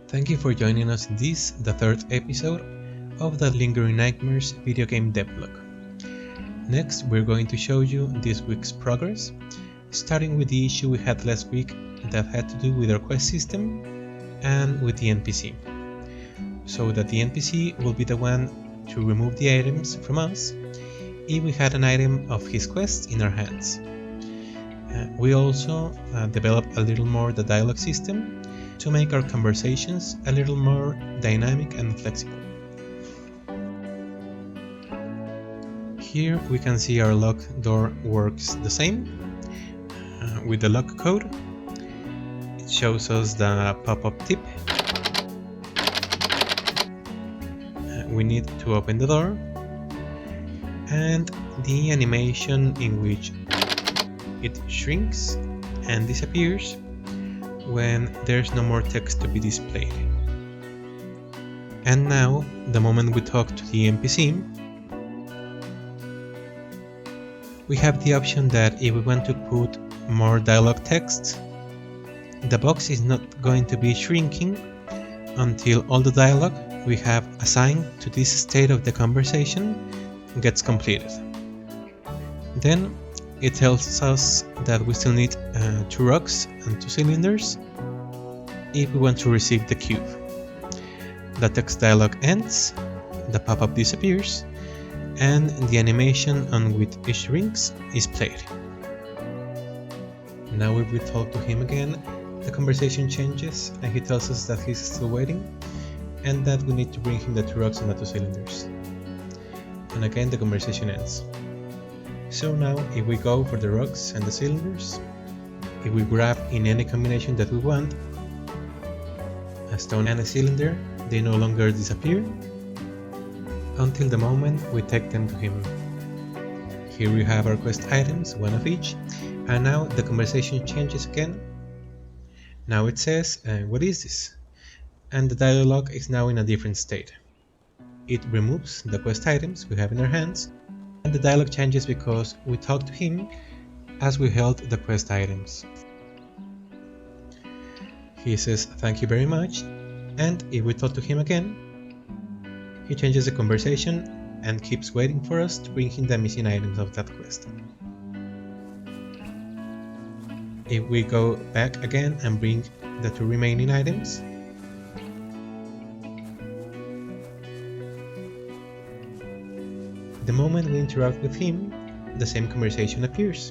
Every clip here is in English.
Thank you for joining us in this, the third episode of the Lingering Nightmares video game devlog. Next, we're going to show you this week's progress, starting with the issue we had last week that had to do with our quest system and with the NPC. So that the NPC will be the one to remove the items from us if we had an item of his quest in our hands. We also developed a little more the dialogue system to make our conversations a little more dynamic and flexible. Here we can see our lock door works the same. With the lock code, it shows us the pop-up tip. We need to open the door, and the animation in which it shrinks and disappears when there's no more text to be displayed. And now, the moment we talk to the NPC, we have the option that if we want to put more dialogue text, the box is not going to be shrinking until all the dialogue we have assigned to this state of the conversation gets completed. Then it tells us that we still need 2 rocks and 2 cylinders if we want to receive the cube. The text dialog ends, the pop-up disappears, and the animation on which it shrinks is played. Now if we talk to him again, the conversation changes and he tells us that he's still waiting and that we need to bring him the 2 rocks and the 2 cylinders. And again the conversation ends. So now, if we go for the rocks and the cylinders, if we grab in any combination that we want, a stone and a cylinder, they no longer disappear until the moment we take them to him. Here we have our quest items, 1 of each, and now the conversation changes again. Now it says, what is this? And the dialogue is now in a different state. It removes the quest items we have in our hands, and the dialogue changes because we talk to him as we held the quest items. He says thank you very much, and if we talk to him again, he changes the conversation and keeps waiting for us to bring him the missing items of that quest. If we go back again and bring the 2 remaining items, the moment we interact with him, the same conversation appears,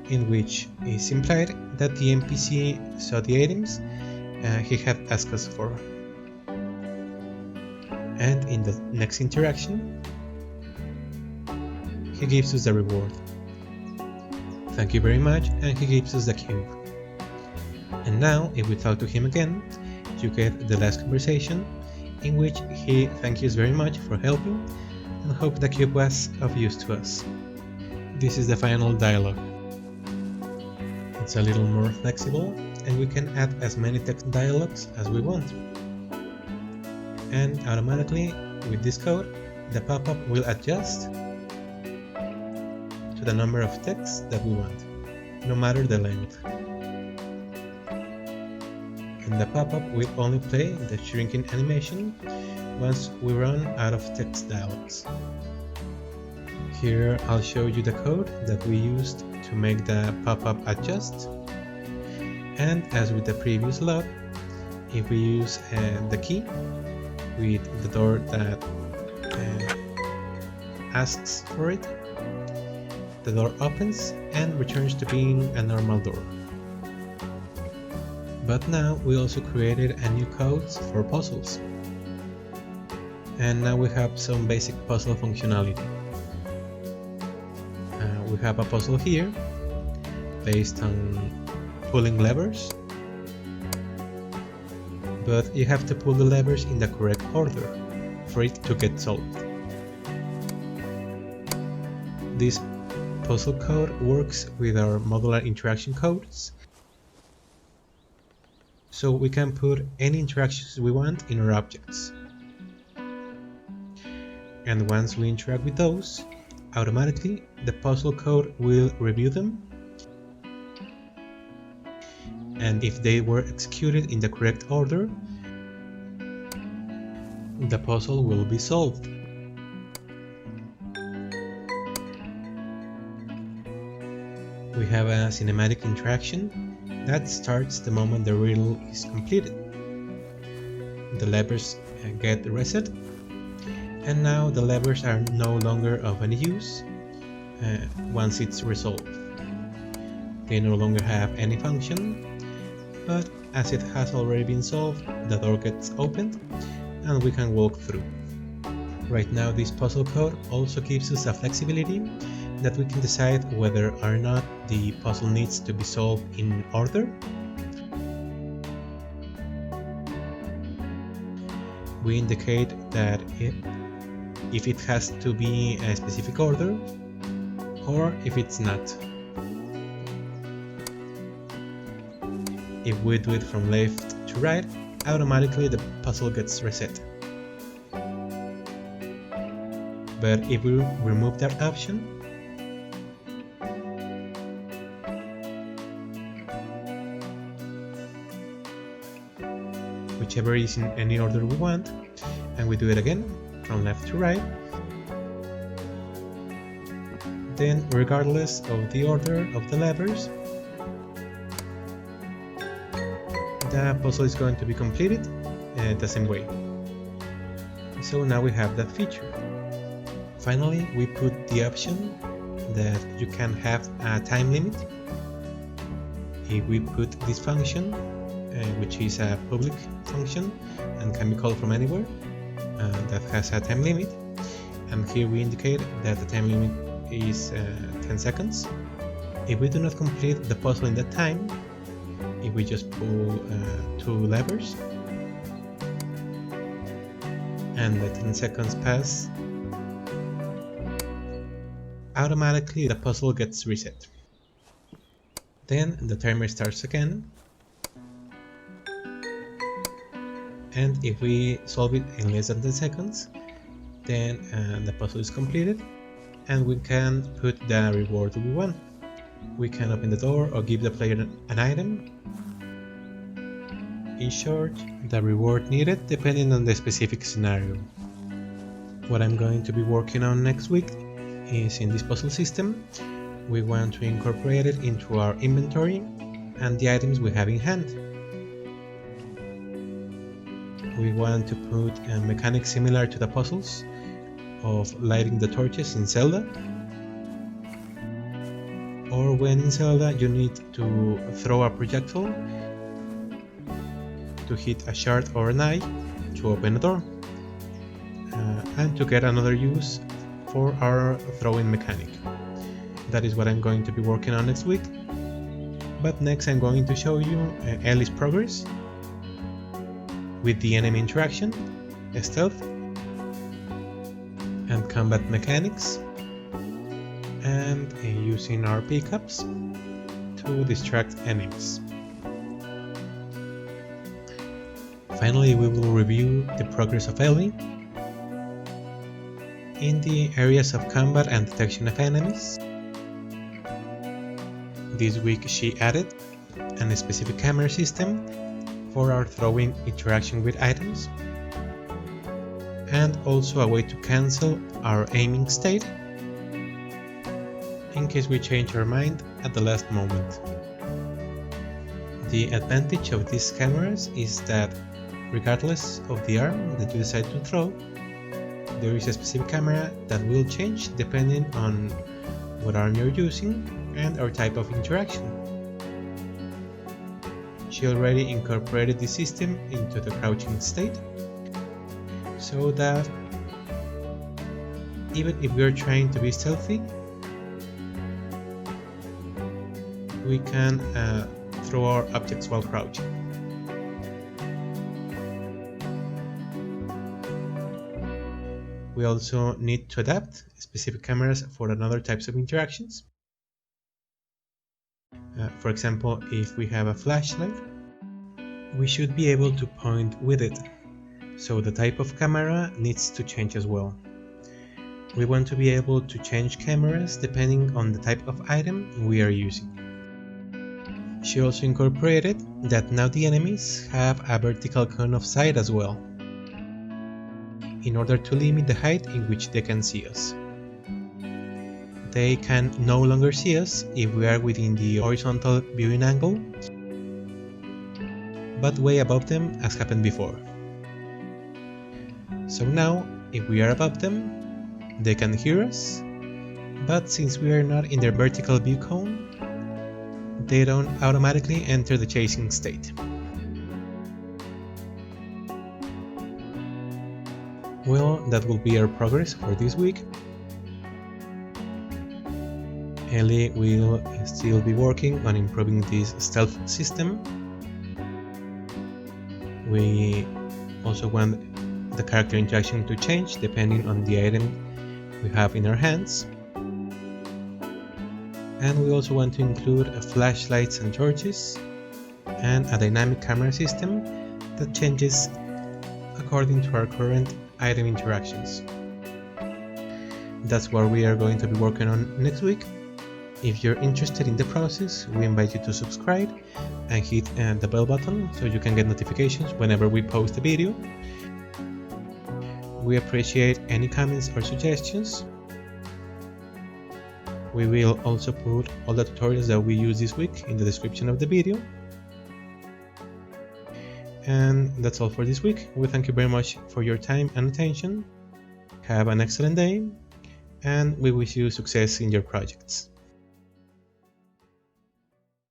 in which is implied that the NPC saw the items he had asked us for. And in the next interaction, he gives us the reward. Thank you very much, and he gives us the cube. And now, if we talk to him again, you get the last conversation, in which he thanks us very much for helping and hope the cube was of use to us. This is the final dialogue. It's a little more flexible and we can add as many text dialogues as we want. And automatically, with this code, the pop-up will adjust to the number of texts that we want, no matter the length. And the pop-up will only play the shrinking animation once we run out of text dialogues. Here I'll show you the code that we used to make the pop-up adjust. And as with the previous log, if we use the key with the door that asks for it, the door opens and returns to being a normal door. But now we also created a new code for puzzles. And now we have some basic puzzle functionality. We have a puzzle here based on pulling levers, but you have to pull the levers in the correct order for it to get solved. This puzzle code works with our modular interaction codes, so we can put any interactions we want in our objects. And once we interact with those, automatically the puzzle code will review them, and if they were executed in the correct order, the puzzle will be solved. We have a cinematic interaction that starts the moment the riddle is completed. The levers get reset, and now the levers are no longer of any use once it's resolved. They no longer have any function, but as it has already been solved, the door gets opened and we can walk through. Right now, this puzzle code also gives us a flexibility that we can decide whether or not the puzzle needs to be solved in order. We indicate that if it has to be a specific order or if it's not. If we do it from left to right, automatically the puzzle gets reset. But if we remove that option, whichever is in any order we want, and we do it again from left to right, then regardless of the order of the levers, the puzzle is going to be completed the same way. So now we have that feature. Finally, we put the option that you can have a time limit. If we put this function, which is a public function and can be called from anywhere, that has a time limit, and here we indicate that the time limit is 10 seconds. If we do not complete the puzzle in that time, if we just pull 2 levers and the 10 seconds pass, automatically the puzzle gets reset. Then the timer starts again, and if we solve it in less than 10 seconds, then the puzzle is completed and we can put the reward we want. We can open the door or give the player an item. In short, the reward needed depending on the specific scenario. What I'm going to be working on next week is in this puzzle system. We want to incorporate it into our inventory and the items we have in hand. We want to put a mechanic similar to the puzzles of lighting the torches in Zelda, or when in Zelda you need to throw a projectile to hit a shard or an eye to open a door, and to get another use for our throwing mechanic. That is what I'm going to be working on next week. But next I'm going to show you Ellie's progress with the enemy interaction, stealth, and combat mechanics, and using our pickups to distract enemies. Finally, we will review the progress of Ellie in the areas of combat and detection of enemies. This week she added a specific camera system for our throwing interaction with items, and also a way to cancel our aiming state in case we change our mind at the last moment. The advantage of these cameras is that regardless of the arm that you decide to throw, there is a specific camera that will change depending on what arm you're using and our type of interaction. She already incorporated the system into the crouching state, so that even if we are trying to be stealthy, we can throw our objects while crouching. We also need to adapt specific cameras for another types of interactions. For example, if we have a flashlight, we should be able to point with it, so the type of camera needs to change as well. We want to be able to change cameras depending on the type of item we are using. She also incorporated that now the enemies have a vertical cone of sight as well. in order to limit the height in which they can see us. They can no longer see us if we are within the horizontal viewing angle, but way above them as happened before. So now, if we are above them, they can hear us, but since we are not in their vertical view cone, they don't automatically enter the chasing state. Well, that will be our progress for this week. Ellie will still be working on improving this stealth system. We also want the character interaction to change depending on the item we have in our hands. And we also want to include flashlights and torches and a dynamic camera system that changes according to our current item interactions. That's what we are going to be working on next week. If you're interested in the process, we invite you to subscribe and hit the bell button so you can get notifications whenever we post a video. We appreciate any comments or suggestions. We will also put all the tutorials that we use this week in the description of the video. And that's all for this week. We thank you very much for your time and attention. Have an excellent day, and we wish you success in your projects.